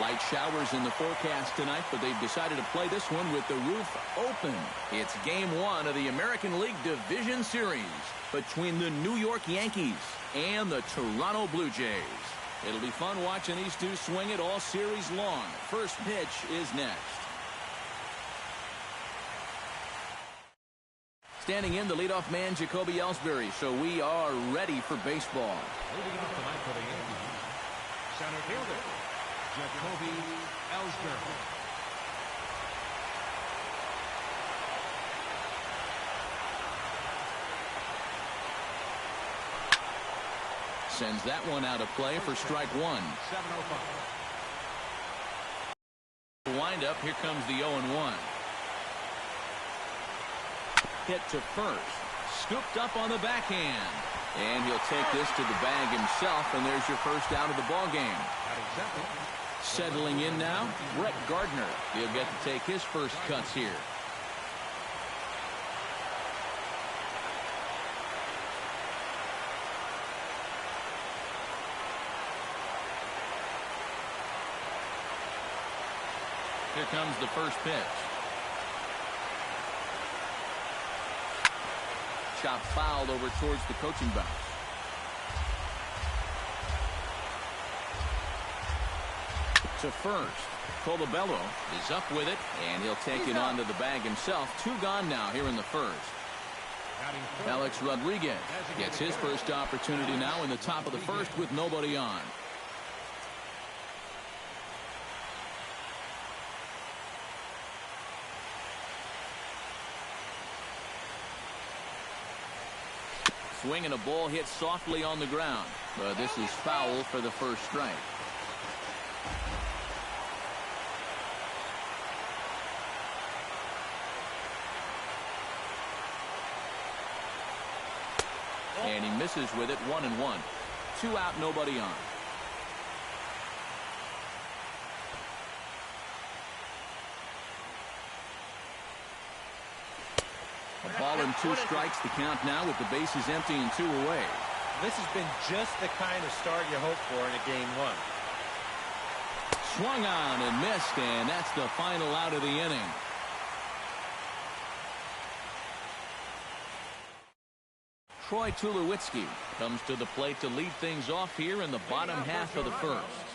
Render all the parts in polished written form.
Light showers in the forecast tonight, but they've decided to play this one with the roof open. It's game one of the American League Division Series between the New York Yankees and the Toronto Blue Jays. It'll be fun watching these two swing it all series long. First pitch is next. Standing in, the leadoff man, Jacoby Ellsbury. So we are ready for baseball. Leading off tonight for the Yankees, center fielder, Jacoby Ellsbury. Sends that one out of play for strike one. 7-0. Wind up, here comes the 0-1. Hit to first. Scooped up on the backhand. And he'll take this to the bag himself, and there's your first out of the ball game. Settling in now, Brett Gardner. He'll get to take his first cuts here. Here comes the first pitch. Chop fouled over towards the coaching box. To first. Colabello is up with it, and he'll take it onto the bag himself. Two gone now here in the first. Alex Rodriguez gets his first opportunity now in the top of the first with nobody on. Swing and a ball hit softly on the ground. But this is foul for the first strike. And he misses with it. 1-1. 2 out, nobody on. A ball and 2 strikes, the count now with the bases empty and 2 away. This has been just the kind of start you hope for in a game one. Swung on and missed, and that's the final out of the inning. Troy Tulowitzki comes to the plate to lead things off here in the bottom half of the first.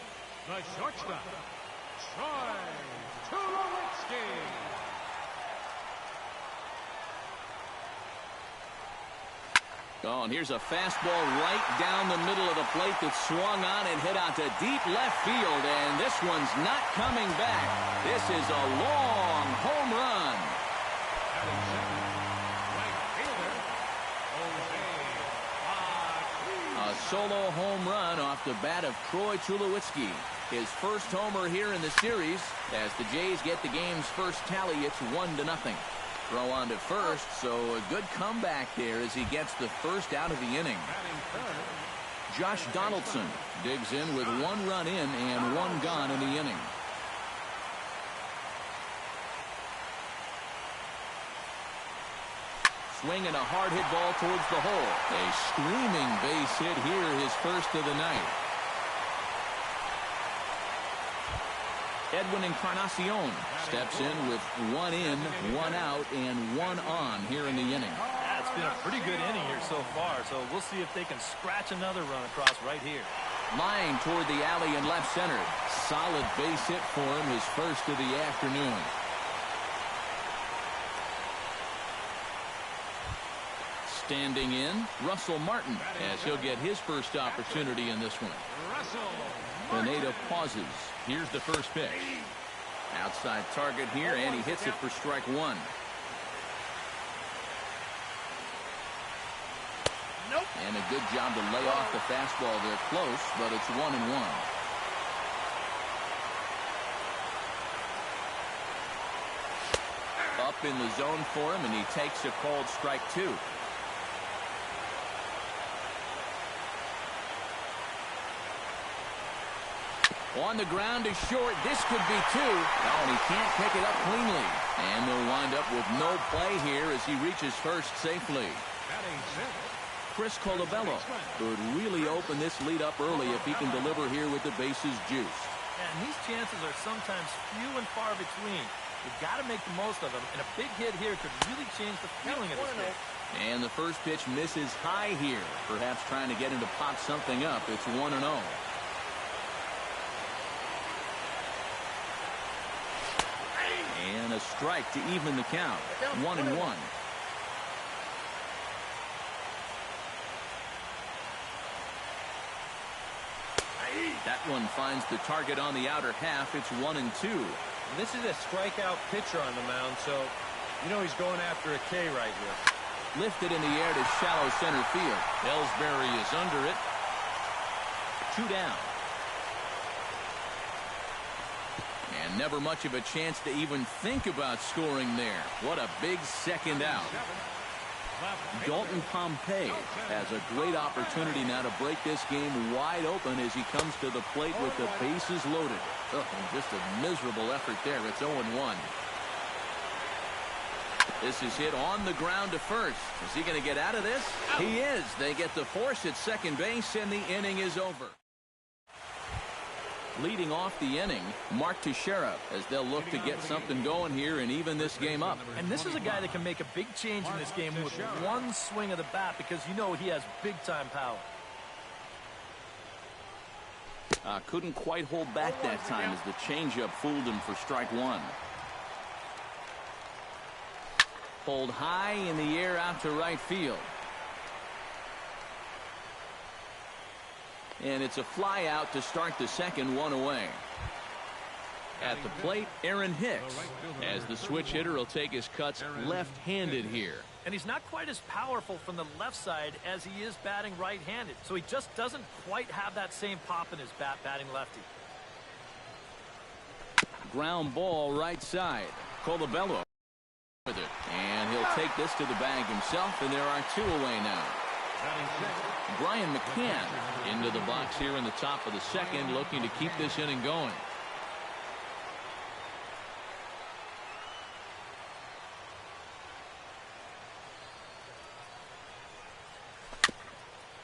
The shortstop, Troy Tulowitzki. Oh, and here's a fastball right down the middle of the plate that swung on and hit out to deep left field, and this one's not coming back. This is a long home run. A solo home run off the bat of Troy Tulowitzki. His first homer here in the series. As the Jays get the game's first tally, it's 1-0. Throw on to first, so a good comeback there as he gets the first out of the inning. Josh Donaldson digs in with 1 run in and 1 gone in the inning. Swinging a hard hit ball towards the hole. A screaming base hit here, his first of the night. Edwin Encarnacion steps in with 1 in, 1 out, and 1 on here in the inning. Yeah, it's been a pretty good inning here so far, so we'll see if they can scratch another run across right here. Line toward the alley in left center. Solid base hit for him, his first of the afternoon. Standing in, Russell Martin, as he'll get his first opportunity in this one. Pineda pauses. Here's the first pitch. Outside target here, and he hits it for strike 1. Nope. And a good job to lay off the fastball there close, but it's 1-1. Up in the zone for him, and he takes a called strike 2. On the ground is short. This could be 2. Oh, and he can't pick it up cleanly. And they'll wind up with no play here as he reaches first safely. Chris Colabello could really open this lead up early if he can deliver here with the bases juiced. And these chances are sometimes few and far between. You've got to make the most of them, and a big hit here could really change the feeling of this game. And the first pitch misses high here, perhaps trying to get him to pop something up. It's 1-0. And a strike to even the count. 1-1. That one finds the target on the outer half. It's 1-2. This is a strikeout pitcher on the mound, so you know he's going after a K right here. Lifted in the air to shallow center field. Ellsbury is under it. 2 down. And never much of a chance to even think about scoring there. What a big second out. Dalton Pompey has a great opportunity now to break this game wide open as he comes to the plate with the bases loaded. Oh, just a miserable effort there. It's 0-1. This is hit on the ground to first. Is he going to get out of this? He is. They get the force at second base, and the inning is over. Leading off the inning, Mark Teixeira, as they'll look to get something going here and even this game up. And this is a guy that can make a big change in this game with one swing of the bat, because you know he has big-time power. Couldn't quite hold back that time as the changeup fooled him for strike one. Pulled high in the air out to right field. And it's a fly out to start the second, 1 away. At the plate, Aaron Hicks, as the switch hitter will take his cuts left-handed here. And he's not quite as powerful from the left side as he is batting right-handed, so he just doesn't quite have that same pop in his bat batting lefty. Ground ball right side. Colabello with it, and he'll take this to the bag himself, and there are 2 away now. Brian McCann into the box here in the top of the second, looking to keep this inning going.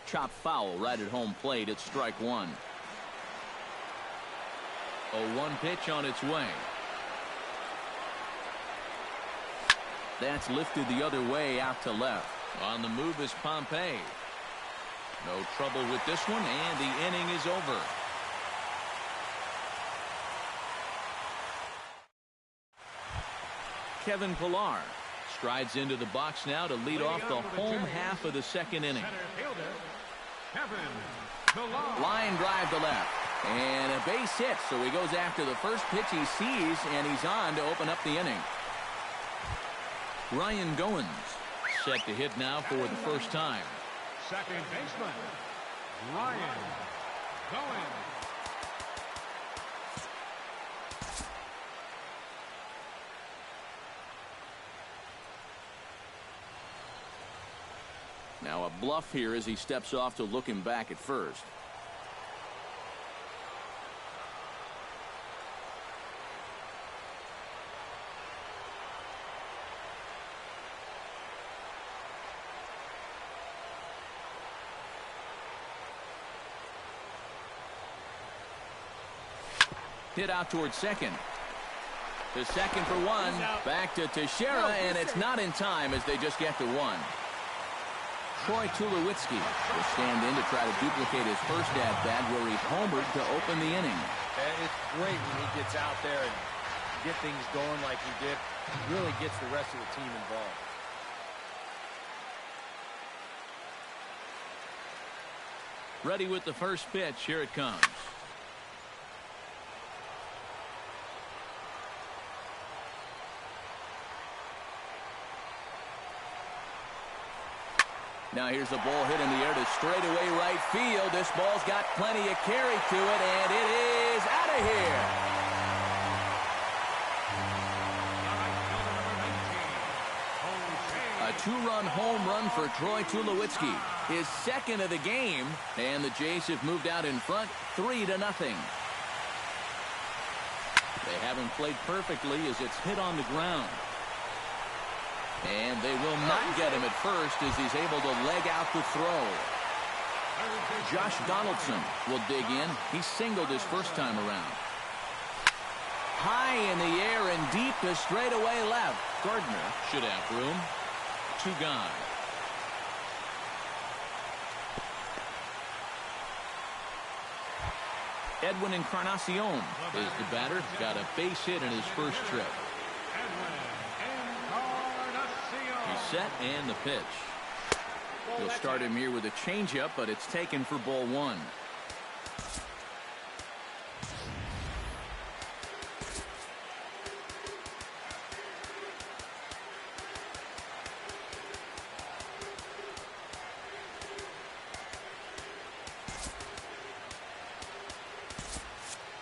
Chop foul right at home plate. It's strike one. 0-1 pitch on its way. That's lifted the other way out to left. On the move is Pompey. No trouble with this one, and the inning is over. Kevin Pillar strides into the box now to lead off the home half of the second inning. Line drive to left. And a base hit, so he goes after the first pitch he sees, and he's on to open up the inning. Ryan Goins set to hit now for the first time. Second baseman, Ryan Goins. Now a bluff here as he steps off to look him back at first. Hit out towards second. To second for one. Back to Teixeira, and it's not in time as they just get to one. Troy Tulowitzki will stand in to try to duplicate his first at-bat where he homered to open the inning. It's great when he gets out there and get things going like he did. Really gets the rest of the team involved. Ready with the first pitch. Here it comes. Now here's the ball hit in the air to straightaway right field. This ball's got plenty of carry to it, and it is out of here. A 2-run home run for Troy Tulowitzki, his second of the game, and the Jays have moved out in front 3-0. They haven't played perfectly as it's hit on the ground. And they will not get him at first as he's able to leg out the throw. Josh Donaldson will dig in. He singled his first time around. High in the air and deep to straightaway left. Gardner should have room. 2 gone. Edwin Encarnacion is the batter. Got a base hit in his first trip. He's set and the pitch. He'll start him here with a changeup, but it's taken for ball 1.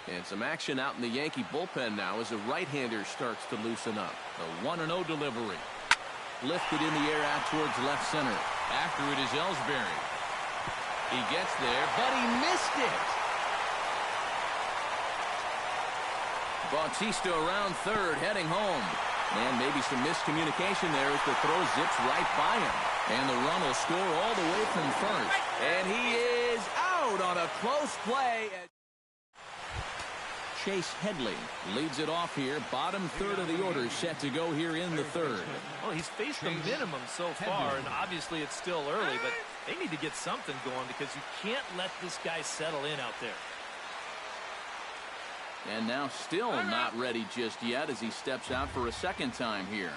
And some action out in the Yankee bullpen now as a right-hander starts to loosen up. The 1-0 delivery. Lifted in the air out towards left center. After it is Ellsbury. He gets there, but he missed it. Bautista around third, heading home. And maybe some miscommunication there as the throw zips right by him. And the run will score all the way from first. And he is out on a close play. Chase Headley leads it off here. Bottom third of the order set to go here in the third. Well, he's faced the minimum so far, and obviously it's still early, but they need to get something going because you can't let this guy settle in out there. And now still not ready just yet as he steps out for a second time here.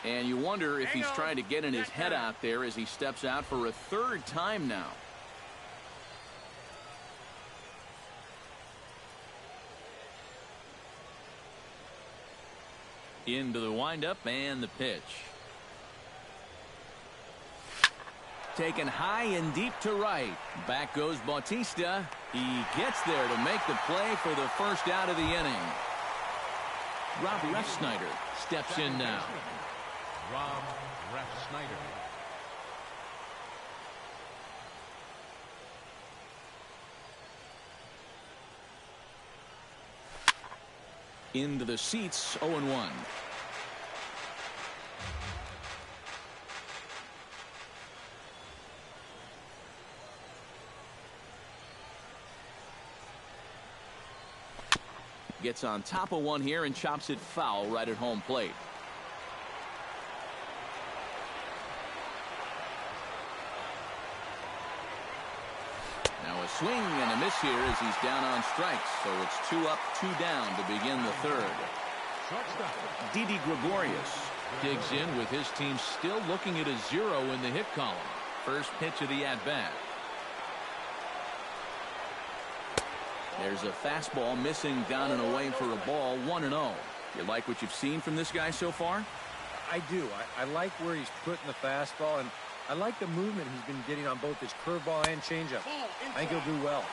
And you wonder if he's trying to get in his head out there as he steps out for a third time now. Into the windup and the pitch. Taken high and deep to right. Back goes Bautista. He gets there to make the play for the first out of the inning. Rob Refsnyder steps in now. Rob Refsnyder. Into the seats, 0-1. Gets on top of one here and chops it foul right at home plate. Now a swing and a miss here as he's down on strikes. So it's 2 up, 2 down to begin the third. Didi Gregorius digs in with his team still looking at a 0 in the hit column. First pitch of the at-bat. There's a fastball missing down and away for a ball. 1-0. You like what you've seen from this guy so far? I do. I like where he's putting the fastball, and I like the movement he's been getting on both his curveball and changeup. I think he'll do well.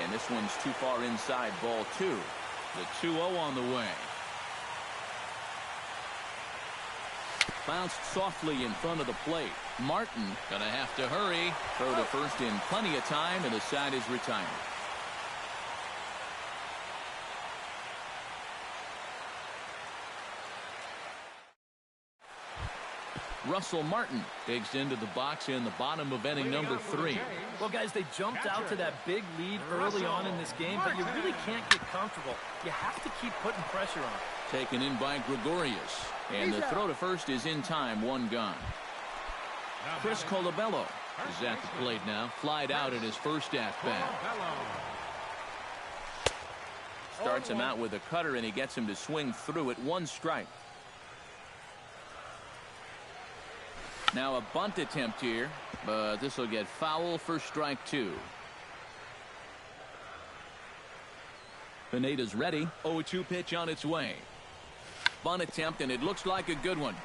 And this one's too far inside, ball 2. The 2-0 on the way. Bounced softly in front of the plate. Martin gonna have to hurry. Throw to first in plenty of time, and the side is retired. Russell Martin digs into the box in the bottom of inning number 3. Well, guys, they jumped out to that big lead early on in this game, but you really can't get comfortable. You have to keep putting pressure on. Taken in by Gregorius. And the throw to first is in time, 1 gone. Chris Colabello is at the plate now. Flied out in his first at-bat. Starts him out with a cutter, and he gets him to swing through it. 1 strike. Now a bunt attempt here, but this will get foul for strike 2. Pineda's ready. 0-2 pitch on its way. Bunt attempt, and it looks like a good one.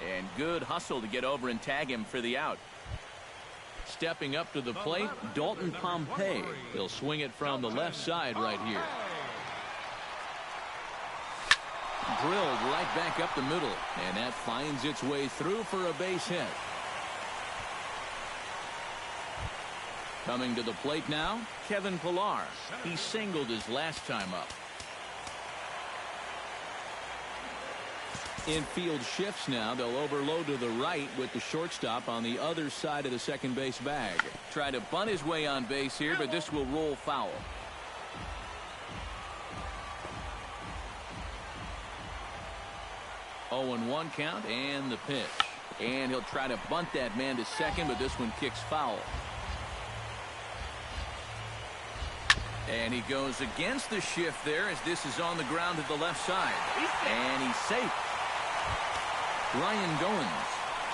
And good hustle to get over and tag him for the out. Stepping up to the plate, Dalton Pompey. He'll swing it from the left side right here. Drilled right back up the middle, and that finds its way through for a base hit. Coming to the plate now, Kevin Pillar. He singled his last time up. Infield shifts now. They'll overload to the right with the shortstop on the other side of the second base bag. Try to bunt his way on base here, but this will roll foul. 0-1 count and the pitch. And he'll try to bunt that man to second, but this one kicks foul. And he goes against the shift there as this is on the ground to the left side. And he's safe. Ryan Goins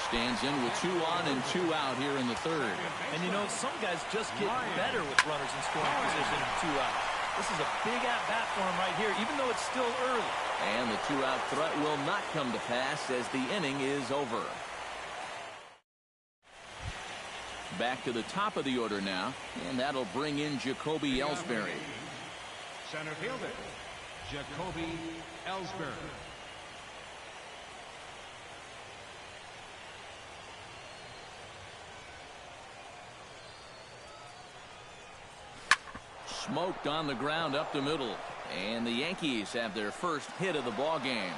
stands in with 2 on and 2 out here in the third. And you know, some guys just get better with runners in scoring position and 2 out. This is a big at-bat for him right here, even though it's still early. And the 2-out threat will not come to pass as the inning is over. Back to the top of the order now, and that'll bring in Jacoby Ellsbury. Center fielder, Jacoby Ellsbury. Smoked on the ground up the middle, and the Yankees have their first hit of the ball game.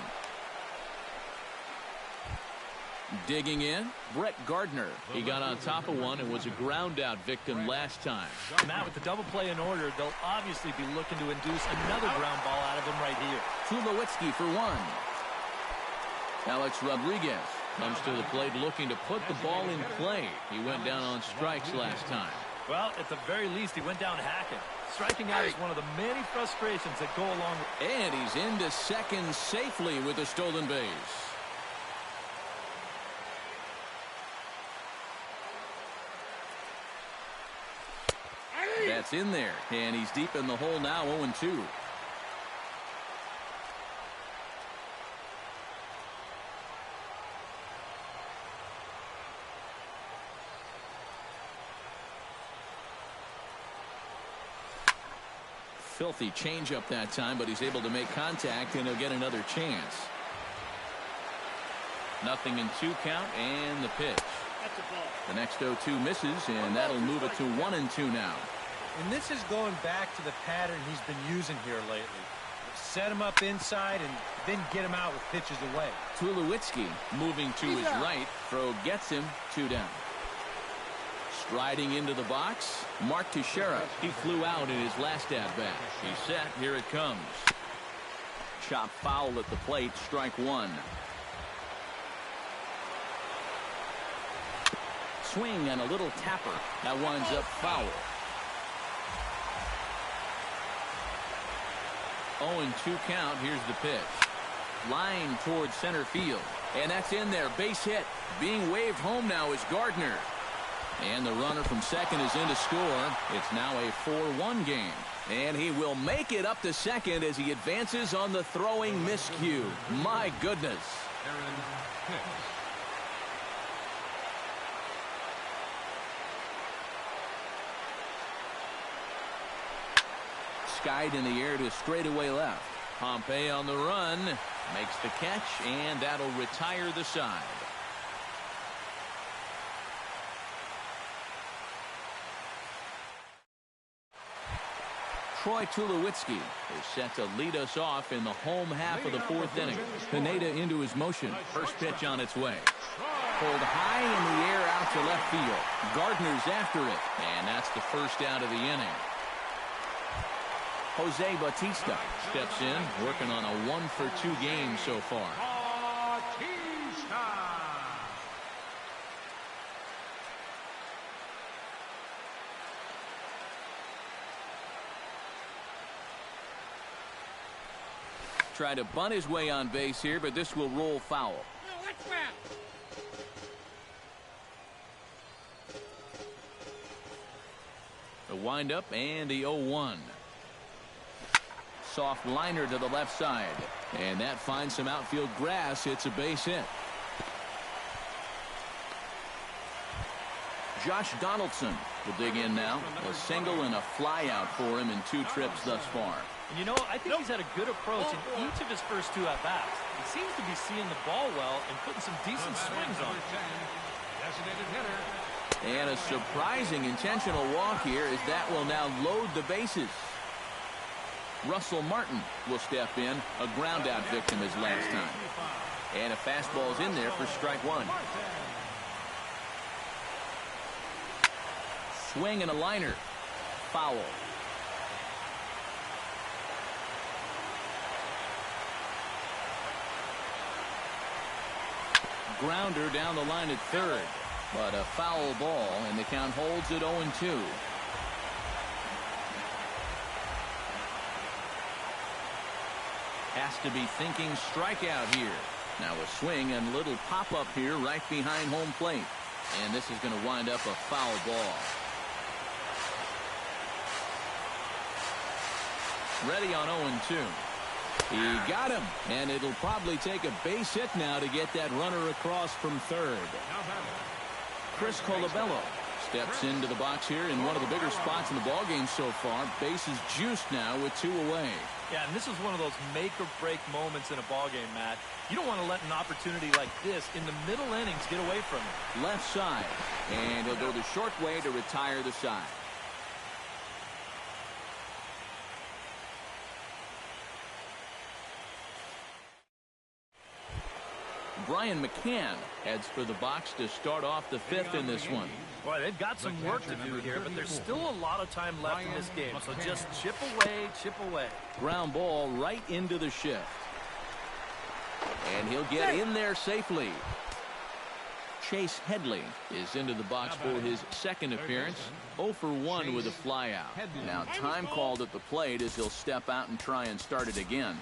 Digging in, Brett Gardner. He got on top of one and was a ground out victim last time. Matt, with the double play in order, they'll obviously be looking to induce another ground ball out of him right here. Tulowitzki for 1. Alex Rodriguez comes to the plate looking to put the ball in play. He went down on strikes last time. Well, at the very least, he went down hacking. Striking out is one of the many frustrations that go along with. And he's into second safely with a stolen base. That's in there, and he's deep in the hole now, 0-2. Filthy changeup that time, but he's able to make contact, and he'll get another chance. 0-2 count, and the pitch. The next 0-2 misses, and that'll move it to 1-2 now. And this is going back to the pattern he's been using here lately. Set him up inside and then get him out with pitches away. Tulowitzki moving to his right. Throw gets him 2 down. Striding into the box, Mark Teixeira. He flew out in his last at-bat. He's set. Here it comes. Chop foul at the plate. Strike 1. Swing and a little tapper. That winds up foul. 0-2 count. Here's the pitch. Line towards center field. And that's in there. Base hit. Being waved home now is Gardner. And the runner from second is in to score. It's now a 4-1 game. And he will make it up to second as he advances on the throwing miscue. My goodness. Aaron Hicks. Skied in the air to straightaway left. Pompey on the run. Makes the catch, and that'll retire the side. Troy Tulowitzki is set to lead us off in the home half of the 4th inning. Pineda into his motion. First pitch on its way. Pulled high in the air out to left field. Gardner's after it, and that's the first out of the inning. Jose Bautista steps in, working on a 1-for-2 game so far. Try to bunt his way on base here, but this will roll foul. The windup and the 0-1. Soft liner to the left side, and that finds some outfield grass. It's a base hit. Josh Donaldson will dig in now. A single and a fly out for him in 2 trips thus far. And you know, I think he's had a good approach in each of his first 2 at-bats. He seems to be seeing the ball well and putting some decent swings on it. And a surprising intentional walk here as that will now load the bases. Russell Martin will step in, a ground out victim as last time. And a fastball's in there for strike 1. Swing and a liner. Foul. grounder down the line at third. But a foul ball, and the count holds at 0-2. Has to be thinking strikeout here. Now a swing and little pop-up here right behind home plate. And this is going to wind up a foul ball. Ready on 0-2. He got him, and it'll probably take a base hit now to get that runner across from third. Chris Colabello steps into the box here in one of the bigger spots in the ballgame so far. Bases juiced now with 2 away. Yeah, and this is one of those make-or-break moments in a ballgame, Matt. You don't want to let an opportunity like this in the middle innings get away from you. Left side, and he'll go the short way to retire the side. Brian McCann heads for the box to start off the 5th in this one. Boy, they've got some work to do here, but there's still a lot of time left in this game. So just chip away, chip away. Ground ball right into the shift. And he'll get in there safely. Chase Headley is into the box for his second appearance. 0 for 1 with a flyout. Now time called at the plate as he'll step out and try and start it again.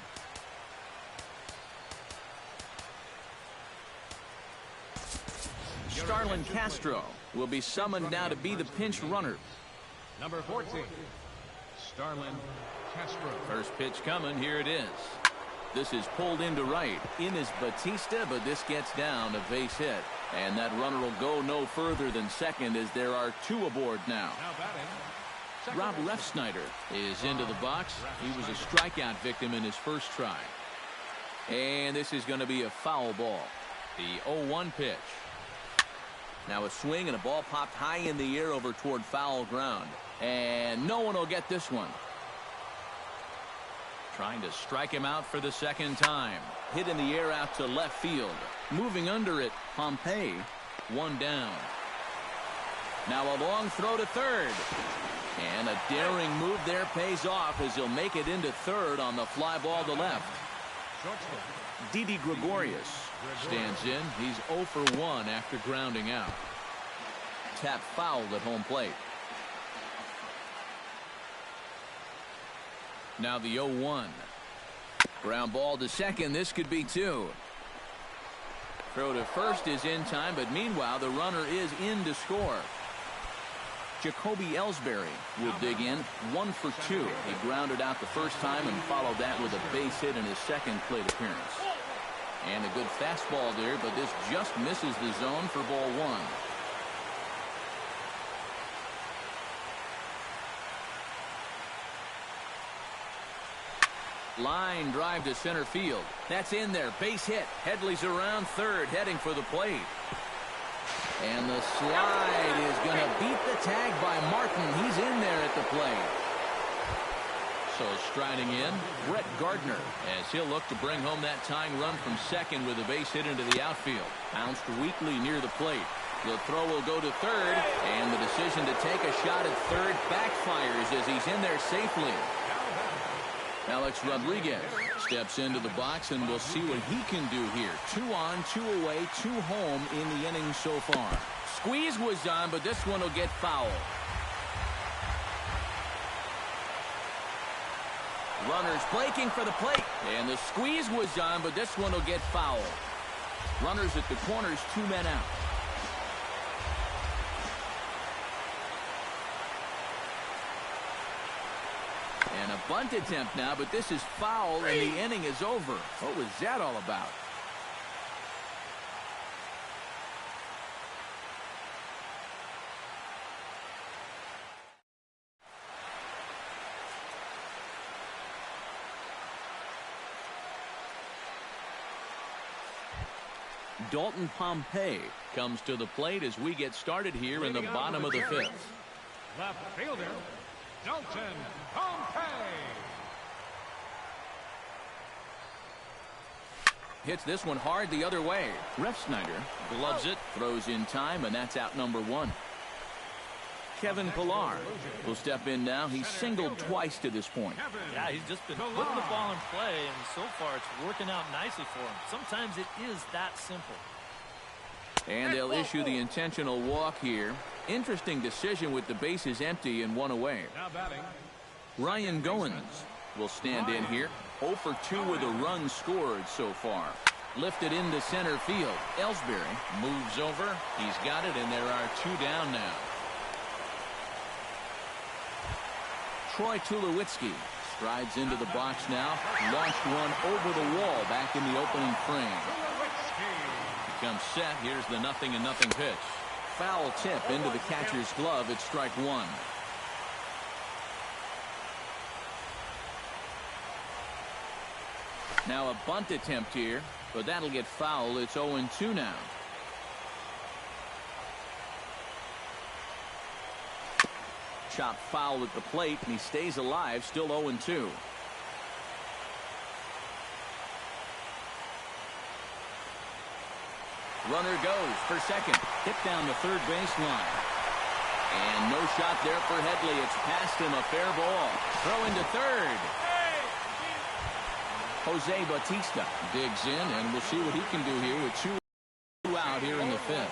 Starlin Castro will be summoned now to be the pinch runner. Number 14, Starlin Castro. First pitch coming. Here it is. This is pulled into right. In is Batista, but this gets down a base hit. And that runner will go no further than second as there are 2 aboard now. Rob Refsnyder is into the box. He was a strikeout victim in his first try. And this is going to be a foul ball. The 0-1 pitch. Now a swing and a ball popped high in the air over toward foul ground. And no one will get this one. Trying to strike him out for the second time. Hit in the air out to left field. Moving under it, Pompey. 1 down. Now a long throw to third. And a daring move there pays off as he'll make it into third on the fly ball to left. Didi Gregorius stands in. He's 0 for 1 after grounding out. Tap fouled at home plate. Now the 0-1. Ground ball to second. This could be 2. Throw to first is in time, but meanwhile the runner is in to score. Jacoby Ellsbury will dig in. 1 for 2. He grounded out the first time and followed that with a base hit in his second plate appearance. And a good fastball there, but this just misses the zone for ball 1. Line drive to center field. That's in there. Base hit. Headley's around third, heading for the plate. And the slide is going to beat the tag by Martin. He's in there at the plate. So striding in, Brett Gardner, as he'll look to bring home that tying run from second with a base hit into the outfield. Bounced weakly near the plate. The throw will go to third, and the decision to take a shot at third backfires as he's in there safely. Alex Rodriguez steps into the box, and we'll see what he can do here. 2 on, 2 away, 2 home in the inning so far. Squeeze was on, but this one will get foul. Runners breaking for the plate, and the squeeze was on, but this one will get foul. Runners at the corners, 2 men out. And a bunt attempt now, but this is foul, and the inning is over. What was that all about? Dalton Pompey comes to the plate as we get started here in the bottom of the 5th. Left fielder, Dalton Pompey. Hits this one hard the other way. Refsnyder gloves it, throws in time, and that's out number 1. Kevin Pillar will step in now. He's singled twice to this point. Yeah, he's just been putting the ball in play, and so far it's working out nicely for him. Sometimes it is that simple. And they'll issue the intentional walk here. Interesting decision with the bases empty and one away. Now batting. Ryan Goins will stand in here. 0 for 2 with a run scored so far. Lifted into center field. Ellsbury moves over. He's got it, and there are 2 down now. Troy Tulowitzki strides into the box now. Launched one over the wall back in the opening frame. Comes set. Here's the 0-0 pitch. Foul tip into the catcher's glove. It's strike 1. Now a bunt attempt here, but that'll get foul. It's 0-2 now. Chopped foul at the plate, and he stays alive. Still 0-2. Runner goes for second. Hit down the third baseline. And no shot there for Headley. It's past him, a fair ball. Throw into third. Jose Bautista digs in, and we'll see what he can do here with 2 out here in the 5th.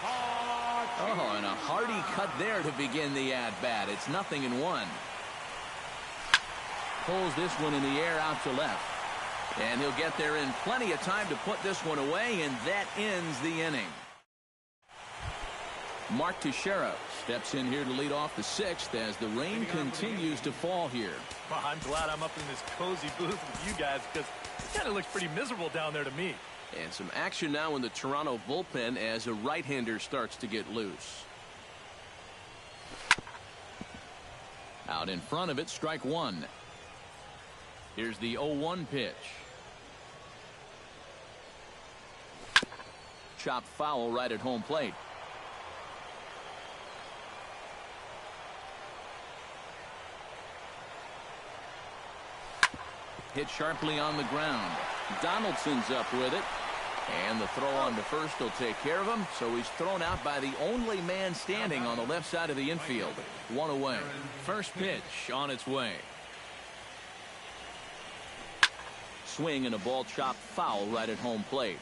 Oh, and a hearty cut there to begin the at-bat. It's 0-1. Pulls this one in the air out to left. And he'll get there in plenty of time to put this one away, and that ends the inning. Mark Teixeira steps in here to lead off the 6th as the rain continues to fall here. Well, I'm glad I'm up in this cozy booth with you guys because it kind of looks pretty miserable down there to me. And some action now in the Toronto bullpen as a right-hander starts to get loose. Out in front of it, strike 1. Here's the 0-1 pitch. Chopped foul right at home plate. Hit sharply on the ground. Donaldson's up with it. And the throw on to first will take care of him. So he's thrown out by the only man standing on the left side of the infield. 1 away. First pitch on its way. Swing and a ball chopped foul right at home plate.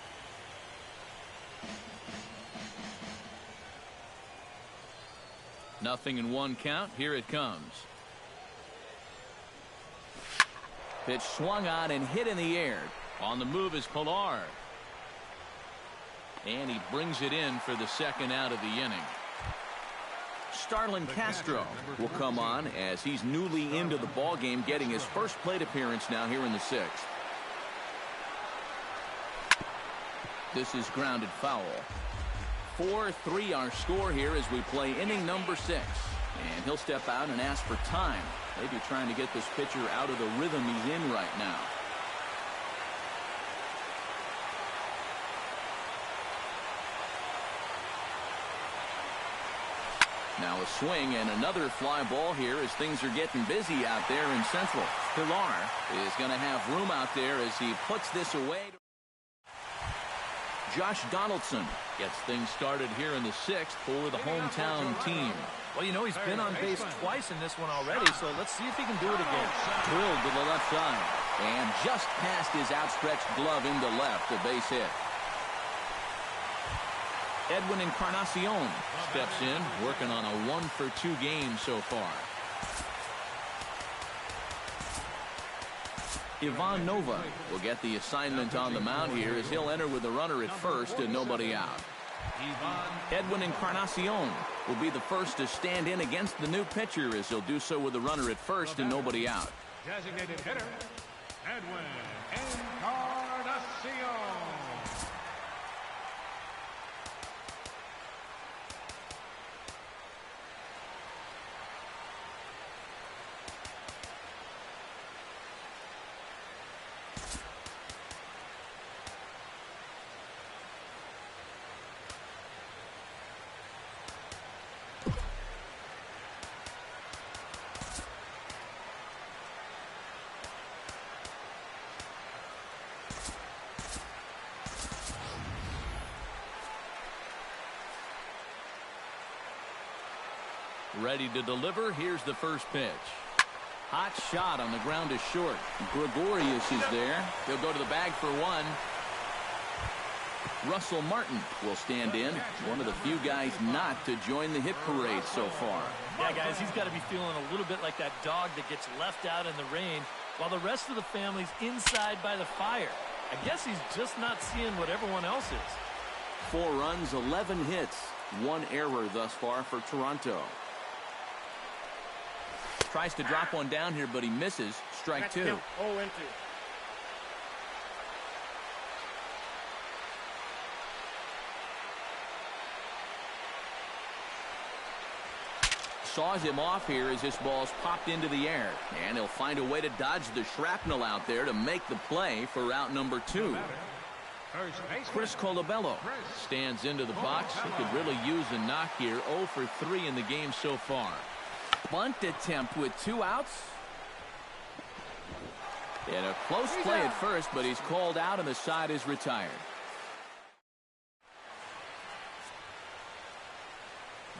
Nothing in 1 count. Here it comes. Pitch swung on and hit in the air. On the move is Pilar. And he brings it in for the 2nd out of the inning. Starlin Castro will come on as he's newly into the ballgame, getting his first plate appearance now here in the 6th. This is grounded foul. 4-3 our score here as we play inning number 6. And he'll step out and ask for time. Maybe trying to get this pitcher out of the rhythm he's in right now. Now a swing and another fly ball here as things are getting busy out there in Central. Pilar is going to have room out there as he puts this away. Josh Donaldson gets things started here in the 6th for the hometown team. Well, you know, he's been on base twice in this one already, so let's see if he can do it again. Drilled to the left side. And just past his outstretched glove into left, a base hit. Edwin Encarnacion steps in, working on a 1-for-2 game so far. Ivan Nova will get the assignment on the mound here as he'll enter with a runner at first and nobody out. Edwin Encarnacion will be the first to stand in against the new pitcher as he'll do so with a runner at first and nobody out. Designated hitter, Edwin Encarnacion. Ready to deliver. Here's the first pitch. Hot shot on the ground is short. Gregorius is there. He'll go to the bag for 1. Russell Martin will stand in, one of the few guys not to join the hit parade so far. Yeah, guys, he's got to be feeling a little bit like that dog that gets left out in the rain while the rest of the family's inside by the fire. I guess he's just not seeing what everyone else is. 4 runs, 11 hits, 1 error thus far for Toronto. Tries to drop one down here, but he misses. Strike 2. 0-2. Saws him off here as this ball's popped into the air. And he'll find a way to dodge the shrapnel out there to make the play for out number 2. Chris Colabello stands into the box. He could really use a knock here. 0 for 3 in the game so far. Bunt attempt with 2 outs. And a close play at first, but he's called out and the side is retired.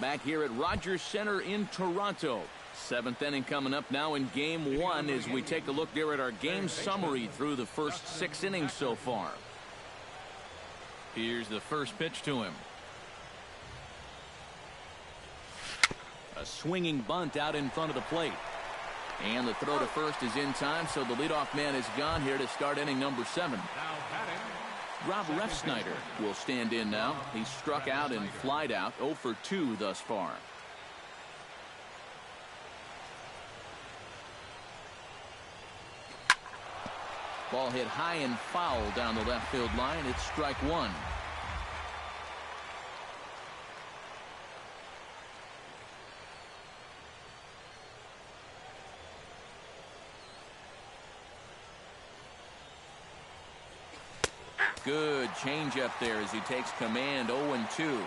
Back here at Rogers Center in Toronto. 7th inning coming up now in game 1 as we take a look there at our game summary through the first 6 innings so far. Here's the first pitch to him. A swinging bunt out in front of the plate. And the throw to first is in time, so the leadoff man is gone here to start inning number 7. Rob Refsnyder will stand in now. He's struck out and flied out. 0 for 2 thus far. Ball hit high and foul down the left field line. It's strike 1. Good changeup there as he takes command. 0-2.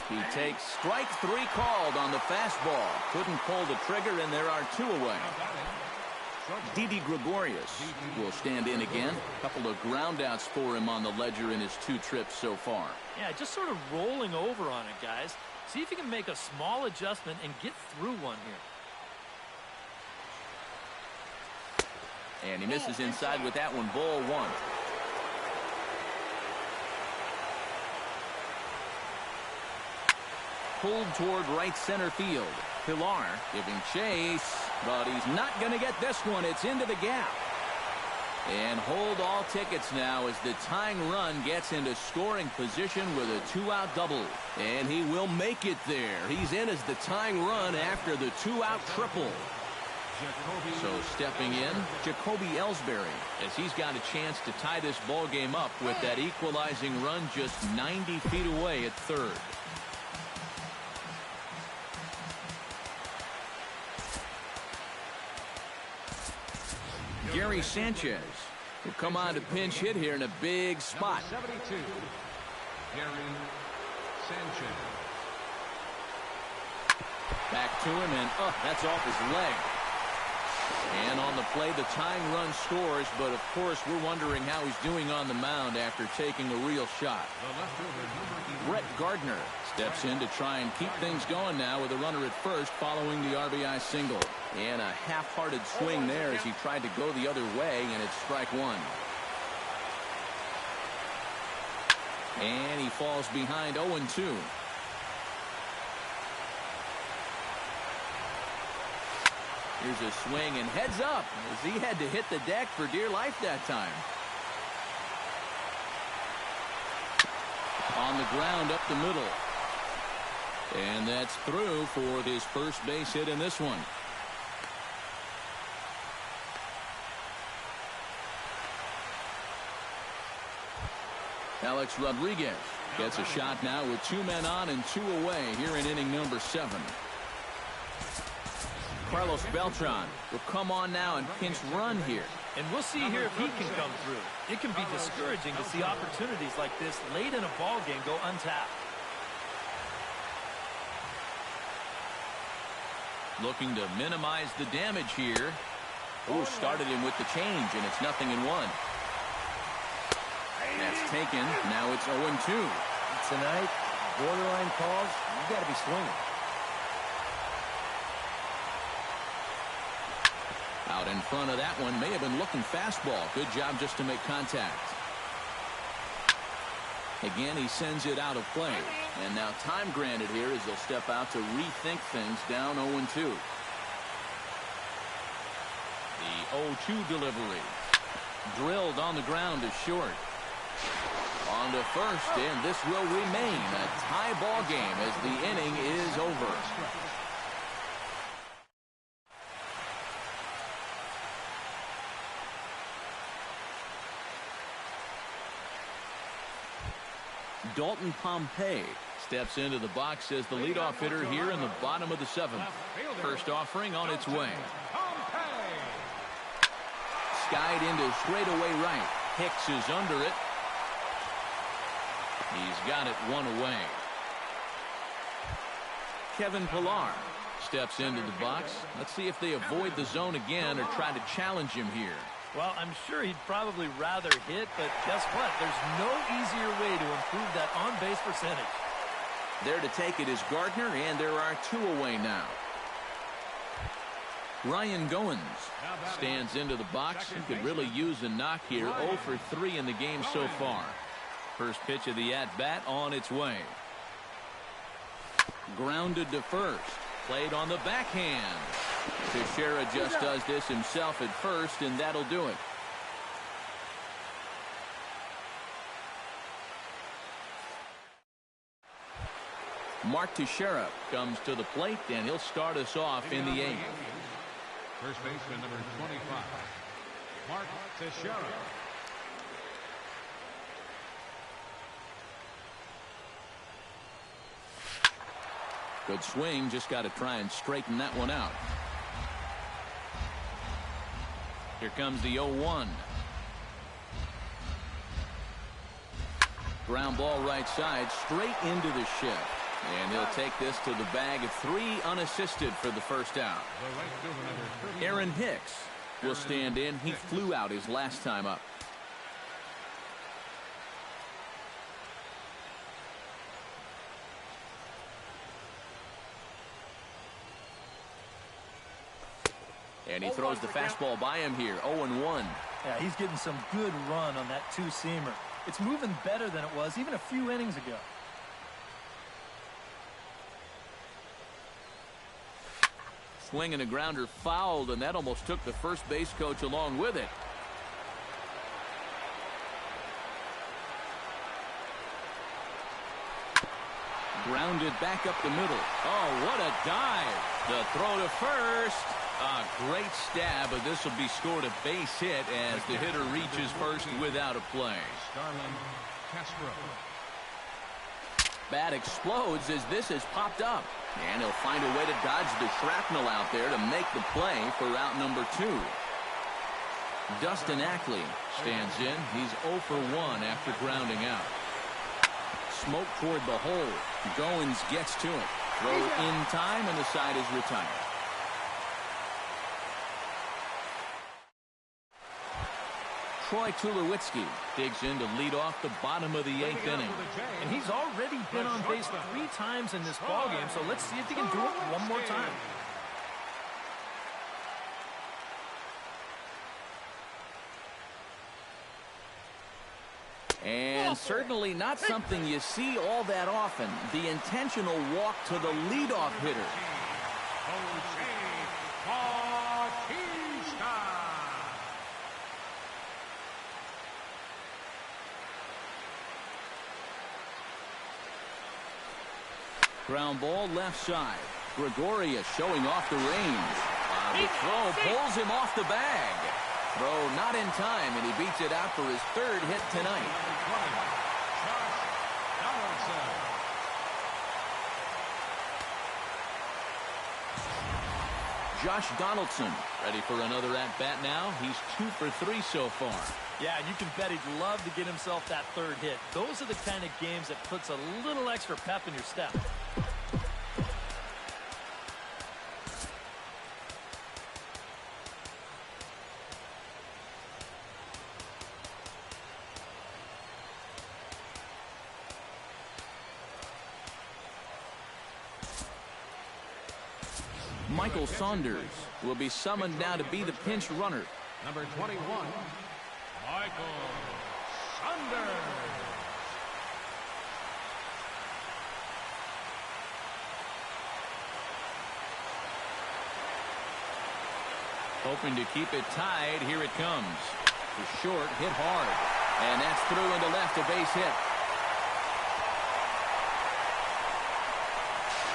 He takes strike 3 called on the fastball. Couldn't pull the trigger, and there are 2 away. Didi Gregorius will stand in again. A couple of groundouts for him on the ledger in his 2 trips so far. Yeah, just sort of rolling over on it, guys. See if you can make a small adjustment and get through one here. And he misses inside with that one. Ball 1. Pulled toward right center field. Pilar giving chase, but he's not going to get this one. It's into the gap. And hold all tickets now as the tying run gets into scoring position with a 2-out double. And he will make it there. He's in as the tying run after the 2-out triple. So stepping in, Jacoby Ellsbury, as he's got a chance to tie this ball game up with that equalizing run just 90 feet away at third. Gary Sanchez will come on to pinch hit here in a big spot. 72. Gary Sanchez. Back to him, and that's off his leg. And on the play, the tying run scores, but of course we're wondering how he's doing on the mound after taking a real shot. Brett Gardner steps in to try and keep things going now with a runner at first following the RBI single. And a half-hearted swing there as he tried to go the other way, and it's strike 1. And he falls behind 0-2. Here's a swing and heads up as he had to hit the deck for dear life that time. On the ground up the middle. And that's through for his first base hit in this one. Alex Rodriguez gets a shot now with 2 men on and 2 away here in inning number 7. Carlos Beltran will come on now and pinch run here. And we'll see here if he can come through. It can be discouraging to see opportunities like this late in a ball game go untapped. Looking to minimize the damage here. Oh, started him with the change, and it's 0-1. That's taken. Now it's 0-2. Tonight, borderline calls, you got to be swinging. Out in front of that one, may have been looking fastball. Good job just to make contact. Again, he sends it out of play. And now time granted here as they'll step out to rethink things down 0-2. The 0-2 delivery. Drilled on the ground to short. On to first, and this will remain a tie ball game as the inning is over. Dalton Pompey steps into the box as the leadoff hitter here in the bottom of the 7th. First offering on its way. Skied into straightaway right. Hicks is under it. He's got it one away. Kevin Pillar steps into the box. Let's see if they avoid the zone again or try to challenge him here. Well, I'm sure he'd probably rather hit, but guess what? There's no easier way to improve that on-base percentage. There to take it is Gardner, and there are 2 away now. Ryan Goins stands into the box. He could really use a knock here. 0 for 3 in the game so far. First pitch of the at-bat on its way. Grounded to first. Played on the backhand. Teixeira just does this himself at first, and that'll do it. Mark Teixeira comes to the plate, and he'll start us off in the 8th. First baseman number 25, Mark Teixeira. Good swing, just got to try and straighten that one out. Here comes the 0-1. Ground ball right side, straight into the shift. And he'll take this to the bag of 3 unassisted for the first out. Aaron Hicks will stand in. He flew out his last time up. And he throws the fastball by him here. 0-1. Yeah, he's getting some good run on that 2-seamer. It's moving better than it was even a few innings ago. Swing and a grounder fouled, and that almost took the first base coach along with it. Grounded back up the middle. Oh, what a dive. The throw to first. A great stab, but this will be scored a base hit as the hitter reaches first without a play. Bat explodes as this has popped up. And he'll find a way to dodge the shrapnel out there to make the play for out number 2. Dustin Ackley stands in. He's 0 for 1 after grounding out. Smoke toward the hole. Goins gets to it. Throw in time, and the side is retired. Troy Tulowitzki digs in to lead off the bottom of the 8th inning. And he's already been on base 3 times in this ballgame, so let's see if he can do it one more time. And certainly not something you see all that often. The intentional walk to the leadoff hitter. Ground ball left side. Gregorius showing off the range. The throw pulls him off the bag. Throw not in time, and he beats it out for his 3rd hit tonight. Josh Donaldson ready for another at-bat now. He's 2 for 3 so far. Yeah, you can bet he'd love to get himself that 3rd hit. Those are the kind of games that puts a little extra pep in your step. Michael Saunders will be summoned now to be the pinch runner. Number 21, Michael Saunders. Hoping to keep it tied. Here it comes. The short hit hard. And that's through into left, a base hit.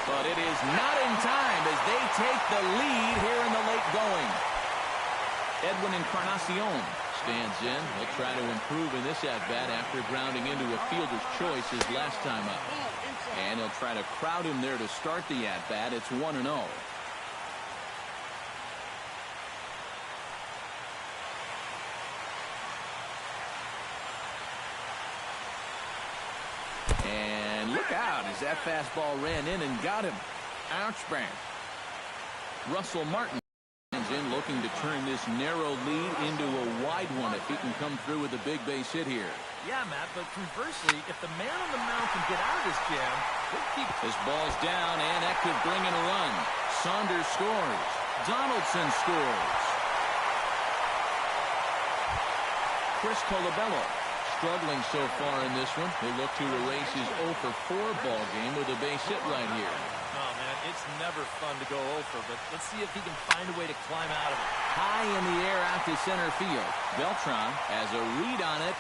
But it is not in time as they take the lead here in the late going. Edwin Encarnacion stands in. He'll try to improve in this at-bat after grounding into a fielder's choice his last time up. And he'll try to crowd him there to start the at-bat. It's 1-0. And look out as that fastball ran in and got him. Ouch bang. Russell Martin is in looking to turn this narrow lead into a wide one if he can come through with a big base hit here. Yeah, Matt, but conversely, if the man on the mound can get out of this jam, he'll keep... This ball's down, and that could bring in a run. Saunders scores. Donaldson scores. Chris Colabello struggling so far in this one. He'll look to erase his 0 for 4 ball game with a base hit right here. Oh, man, it's never fun to go 0 for, but let's see if he can find a way to climb out of it. High in the air out to center field. Beltran has a read on it.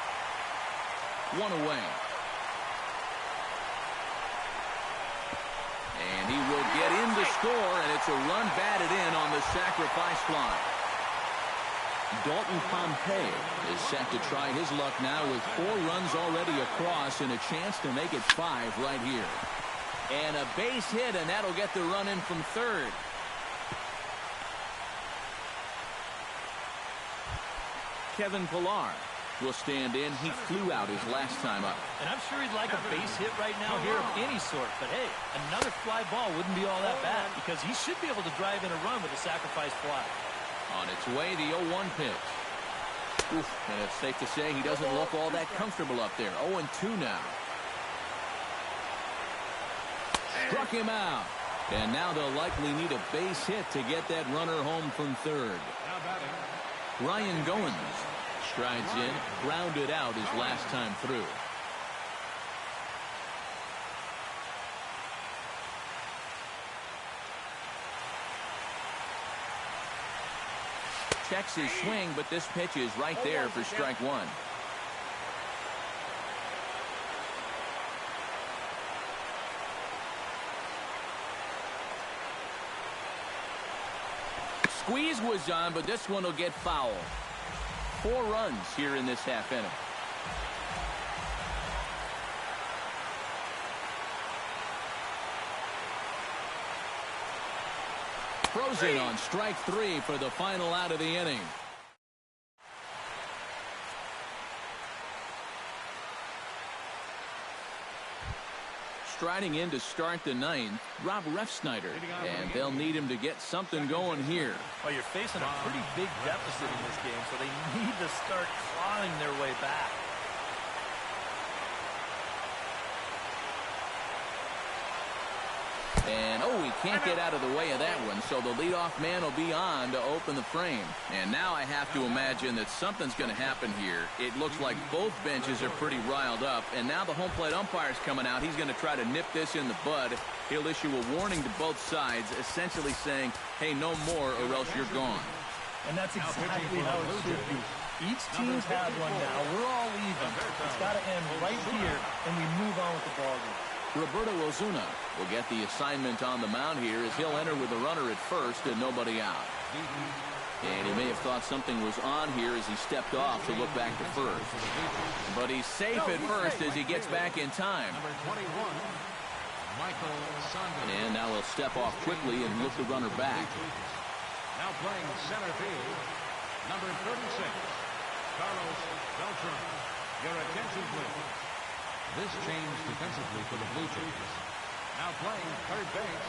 1 away. And he will get in to score, and it's a run batted in on the sacrifice fly. Dalton Pompey is set to try his luck now with 4 runs already across and a chance to make it 5 right here. And a base hit, and that'll get the run in from third. Kevin Pillar will stand in. He flew out his last time up. And I'm sure he'd like a base hit right now here of any sort. But, hey, another fly ball wouldn't be all that bad because he should be able to drive in a run with a sacrifice fly. On its way, the 0-1 pitch. Oof, and it's safe to say he doesn't look all that comfortable up there. 0-2 now. Struck him out. And now they'll likely need a base hit to get that runner home from third. Ryan Goins strides in, grounded out his last time through. Checks his swing, but this pitch is right there for strike 1. Squeeze was on, but this one will get foul. 4 runs here in this half inning. Frozen on strike 3 for the final out of the inning. Striding in to start the 9th, Rob Refsnyder, and they'll need him to get something going here. Well, you're facing a pretty big deficit in this game, so they need to start clawing their way back. And, oh, he can't get out of the way of that one, so the leadoff man will be on to open the frame. And now I have to imagine that something's going to happen here. It looks like both benches are pretty riled up, and now the home plate umpire's coming out. He's going to try to nip this in the bud. He'll issue a warning to both sides, essentially saying, hey, no more or else you're gone. And that's exactly how it should be. Each team's had one now. We're all even. It's got to end right here, and we move on with the ballgame. Roberto Ozuna will get the assignment on the mound here as he'll enter with a runner at first and nobody out. And he may have thought something was on here as he stepped off to look back to first. But he's safe at first as he gets back in time. Number 21, Michael Saunders. And now he'll step off quickly and look the runner back. Now playing center field, number 36, Carlos Beltran. Your attention, please. This change defensively for the Blue Jays. Now playing third base,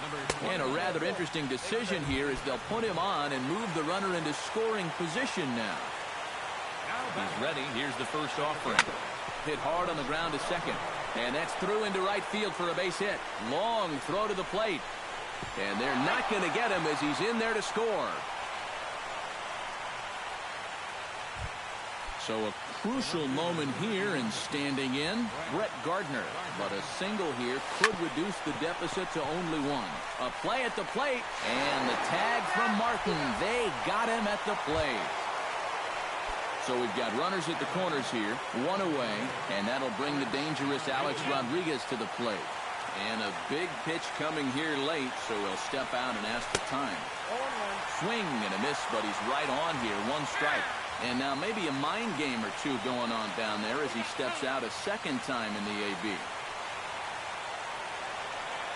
number 20. And a rather interesting decision here as they'll put him on and move the runner into scoring position now. He's ready. Here's the first offering. Hit hard on the ground to second. And that's through into right field for a base hit. Long throw to the plate. And they're not going to get him as he's in there to score. So a crucial moment here, and standing in, Brett Gardner. But a single here could reduce the deficit to only one. A play at the plate, and the tag from Martin. They got him at the plate. So we've got runners at the corners here, one away, and that'll bring the dangerous Alex Rodriguez to the plate. And a big pitch coming here late, so he'll step out and ask for time. Swing and a miss, but he's right on here, one strike. And now maybe a mind game or two going on down there as he steps out a second time in the AB.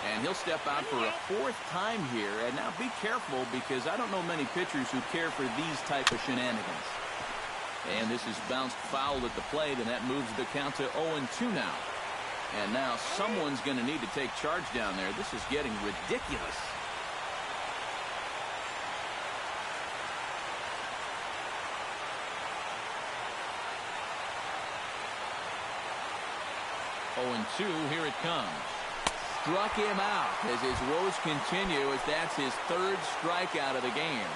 And he'll step out for a fourth time here. And now be careful, because I don't know many pitchers who care for these type of shenanigans. And this is bounced foul at the plate, and that moves the count to 0-2 now. And now someone's going to need to take charge down there. This is getting ridiculous. And 2, here it comes. Struck him out as his woes continue, as that's his third strikeout of the game.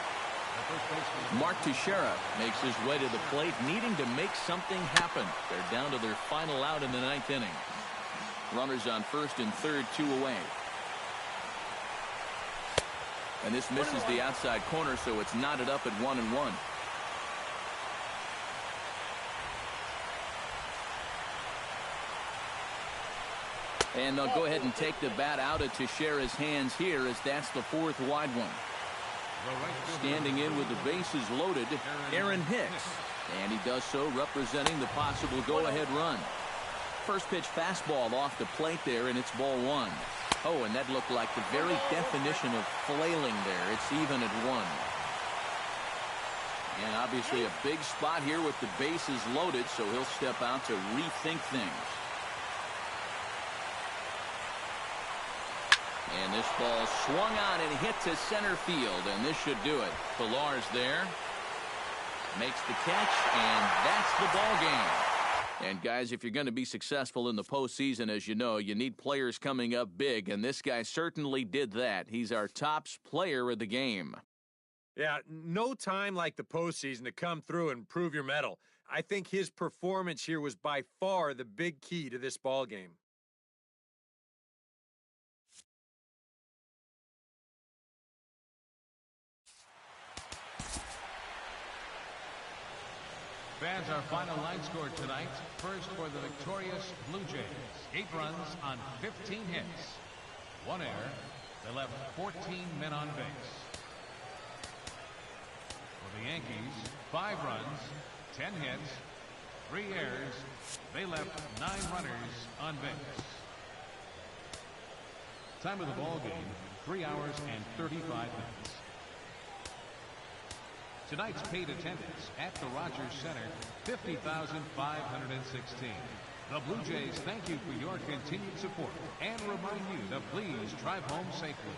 Mark Teixeira makes his way to the plate, needing to make something happen. They're down to their final out in the 9th inning. Runners on first and third, 2 away. And this misses the outside corner, so it's knotted up at 1-1. And they'll go ahead and take the bat out of Teixeira's hands here, as that's the 4th wide one. Standing in with the bases loaded, Aaron Hicks. And he does so representing the possible go-ahead run. First pitch fastball off the plate there, and it's ball 1. Oh, and that looked like the very definition of flailing there. It's even at 1. And obviously a big spot here with the bases loaded, so he'll step out to rethink things. And this ball swung on and hit to center field, and this should do it. Pilar's there. Makes the catch, and that's the ball game. And guys, if you're going to be successful in the postseason, as you know, you need players coming up big, and this guy certainly did that. He's our top player of the game. Yeah, no time like the postseason to come through and prove your mettle. I think his performance here was by far the big key to this ball game. Fans, our final line score tonight. First for the victorious Blue Jays. 8 runs on 15 hits. 1 error. They left 14 men on base. For the Yankees, 5 runs, 10 hits, 3 errors. They left 9 runners on base. Time of the ball game, 3 hours and 35 minutes. Tonight's paid attendance at the Rogers Center, 50,516. The Blue Jays thank you for your continued support and remind you to please drive home safely.